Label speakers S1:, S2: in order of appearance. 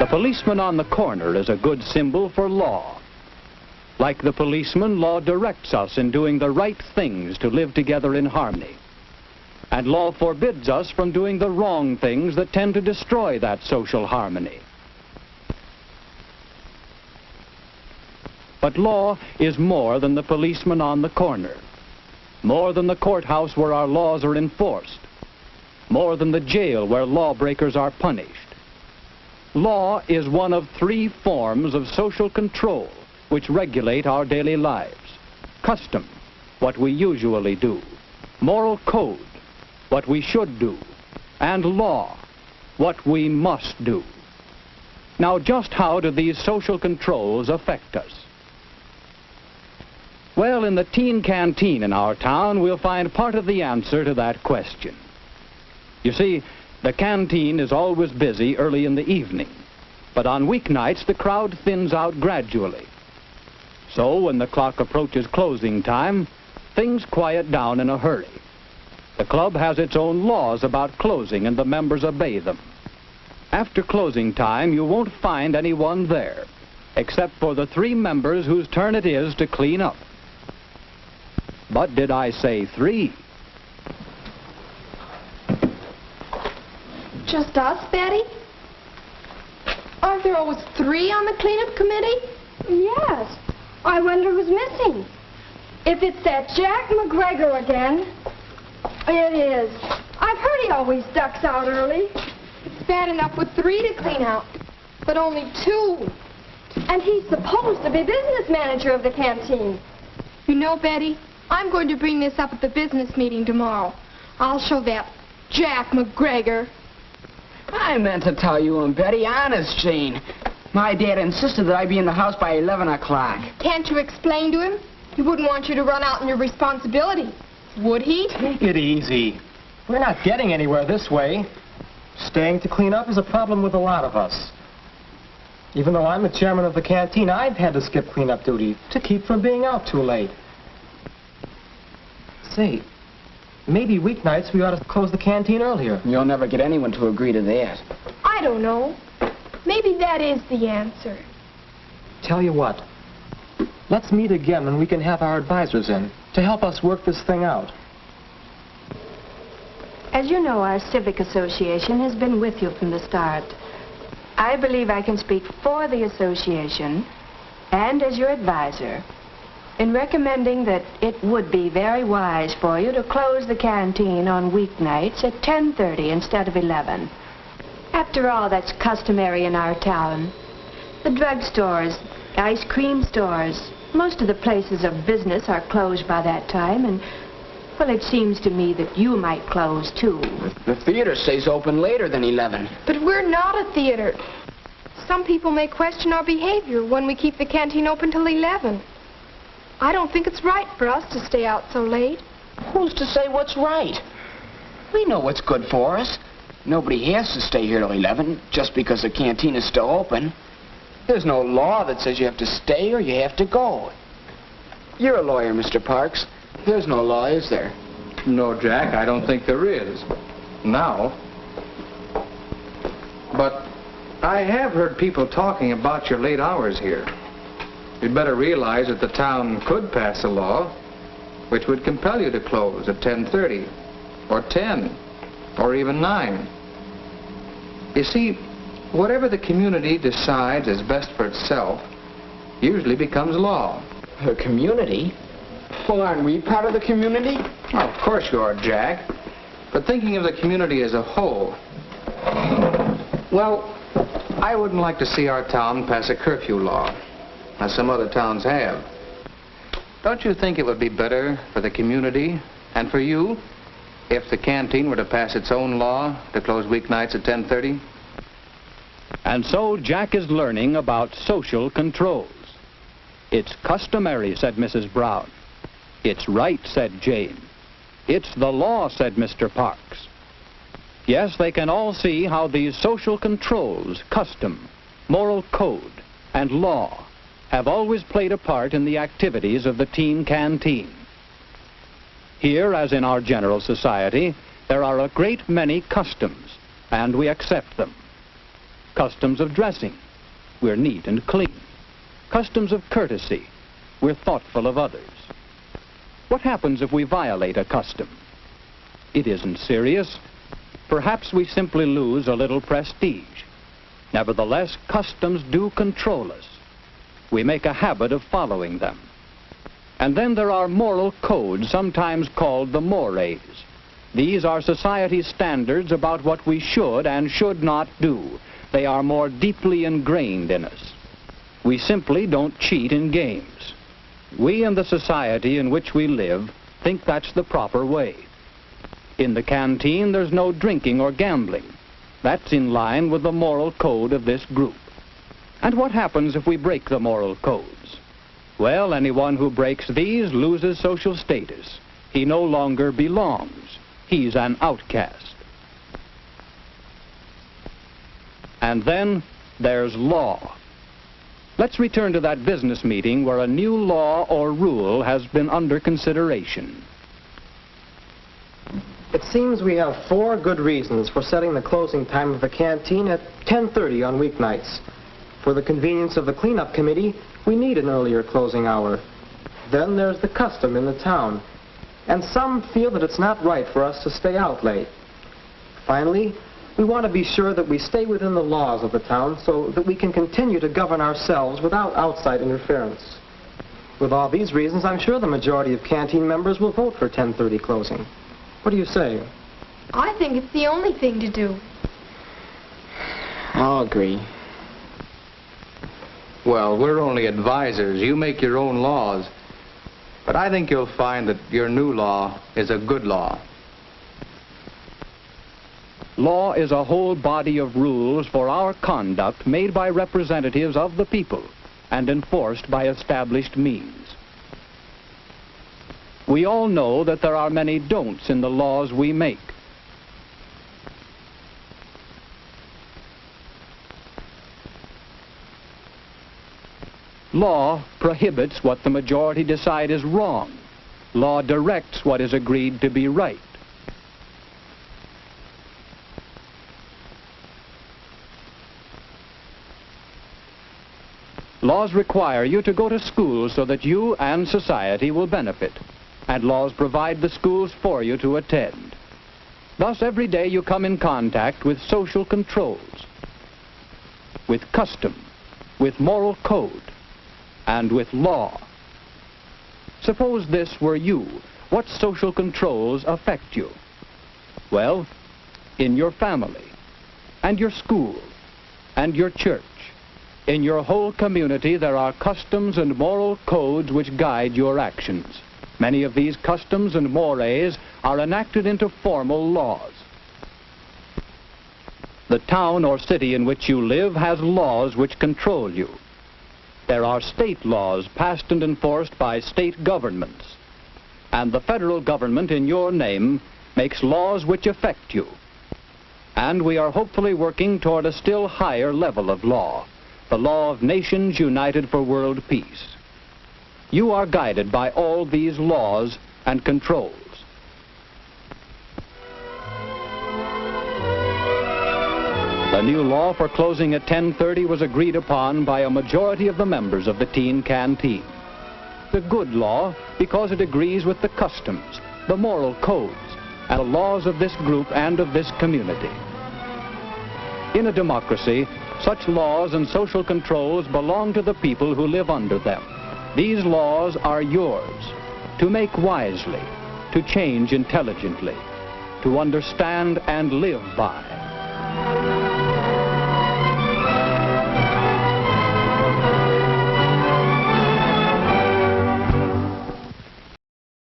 S1: The policeman on the corner is a good symbol for law. Like the policeman, law directs us in doing the right things to live together in harmony. And law forbids us from doing the wrong things that tend to destroy that social harmony. But law is more than the policeman on the corner, more than the courthouse where our laws are enforced, more than the jail where lawbreakers are punished. Law is one of three forms of social control which regulate our daily lives. Custom, what we usually do. Moral code, what we should do. And law, what we must do. Now, just how do these social controls affect us? Well, in the teen canteen in our town, we'll find part of the answer to that question. You see, the canteen is always busy early in the evening, but on weeknights the crowd thins out gradually. So when the clock approaches closing time, things quiet down in a hurry. The club has its own laws about closing and the members obey them. After closing time, you won't find anyone there, except for the three members whose turn it is to clean up. But did I say three?
S2: Just us, Betty? Aren't there always three on the cleanup committee?
S3: Yes. I wonder who's missing. If it's that Jack McGregor again. It is. I've heard he always ducks out early.
S2: It's bad enough with three to clean out, but only two.
S3: And he's supposed to be business manager of the canteen.
S2: You know, Betty, I'm going to bring this up at the business meeting tomorrow. I'll show that Jack McGregor.
S4: I meant to tell you and Betty, honest, Jane. My dad insisted that I be in the house by 11 o'clock.
S2: Can't you explain to him? He wouldn't want you to run out on your responsibility, would he?
S5: Take it easy. We're not getting anywhere this way. Staying to clean up is a problem with a lot of us. Even though I'm the chairman of the canteen, I've had to skip cleanup duty to keep from being out too late. Say, maybe weeknights we ought to close the canteen earlier.
S4: You'll never get anyone to agree to that.
S2: I don't know. Maybe that is the answer.
S5: Tell you what, let's meet again when we can have our advisors in to help us work this thing out.
S6: As you know, our civic association has been with you from the start. I believe I can speak for the association and as your advisor in recommending that it would be very wise for you to close the canteen on weeknights at 10:30 instead of 11. After all, that's customary in our town. The drugstores, ice cream stores, most of the places of business are closed by that time, and, well, it seems to me that you might close, too.
S4: The theater stays open later than 11.
S2: But we're not a theater. Some people may question our behavior when we keep the canteen open till 11. I don't think it's right for us to stay out so late.
S4: Who's to say what's right? We know what's good for us. Nobody has to stay here till 11 just because the canteen is still open. There's no law that says you have to stay or you have to go. You're a lawyer, Mr. Parks. There's no law, is there?
S7: No, Jack, I don't think there is. Now. But I have heard people talking about your late hours here. You'd better realize that the town could pass a law which would compel you to close at 10:30 or 10 or even 9. You see, whatever the community decides is best for itself usually becomes law.
S4: The community? Well, aren't we part of the community?
S7: Well, of course you are, Jack. But thinking of the community as a whole, well, I wouldn't like to see our town pass a curfew law, as some other towns have. Don't you think it would be better for the community and for you if the canteen were to pass its own law to close weeknights at 10:30?
S1: And so Jack is learning about social controls. It's customary, said Mrs. Brown. It's right, said Jane. It's the law, said Mr. Parks. Yes, they can all see how these social controls, custom, moral code, and law have always played a part in the activities of the teen canteen. Here, as in our general society, there are a great many customs, and we accept them. Customs of dressing. We're neat and clean. Customs of courtesy. We're thoughtful of others. What happens if we violate a custom? It isn't serious. Perhaps we simply lose a little prestige. Nevertheless, customs do control us. We make a habit of following them. And then there are moral codes, sometimes called the mores. These are society's standards about what we should and should not do. They are more deeply ingrained in us. We simply don't cheat in games. We and the society in which we live think that's the proper way. In the canteen, there's no drinking or gambling. That's in line with the moral code of this group. And what happens if we break the moral codes? Well, anyone who breaks these loses social status. He no longer belongs. He's an outcast. And then there's law. Let's return to that business meeting where a new law or rule has been under consideration.
S5: It seems we have 4 good reasons for setting the closing time of the canteen at 10:30 on weeknights. For the convenience of the cleanup committee, we need an earlier closing hour. Then there's the custom in the town. And some feel that it's not right for us to stay out late. Finally, we want to be sure that we stay within the laws of the town so that we can continue to govern ourselves without outside interference. With all these reasons, I'm sure the majority of canteen members will vote for 10:30 closing. What do you say?
S2: I think it's the only thing to do.
S4: I'll agree.
S7: Well, we're only advisors. You make your own laws. But I think you'll find that your new law is a good law.
S1: Law is a whole body of rules for our conduct made by representatives of the people and enforced by established means. We all know that there are many don'ts in the laws we make. Law prohibits what the majority decide is wrong. Law directs what is agreed to be right. Laws require you to go to school so that you and society will benefit, and laws provide the schools for you to attend. Thus, every day you come in contact with social controls, with custom, with moral code, and with law. Suppose this were you. What social controls affect you? Well, in your family, and your school, and your church. In your whole community, there are customs and moral codes which guide your actions. Many of these customs and mores are enacted into formal laws. The town or city in which you live has laws which control you. There are state laws passed and enforced by state governments. And the federal government in your name makes laws which affect you. And we are hopefully working toward a still higher level of law, the law of nations united for world peace. You are guided by all these laws and controls. The new law for closing at 10:30 was agreed upon by a majority of the members of the teen canteen. It's a good law because it agrees with the customs, the moral codes, and the laws of this group and of this community. In a democracy, such laws and social controls belong to the people who live under them. These laws are yours, to make wisely, to change intelligently, to understand and live by.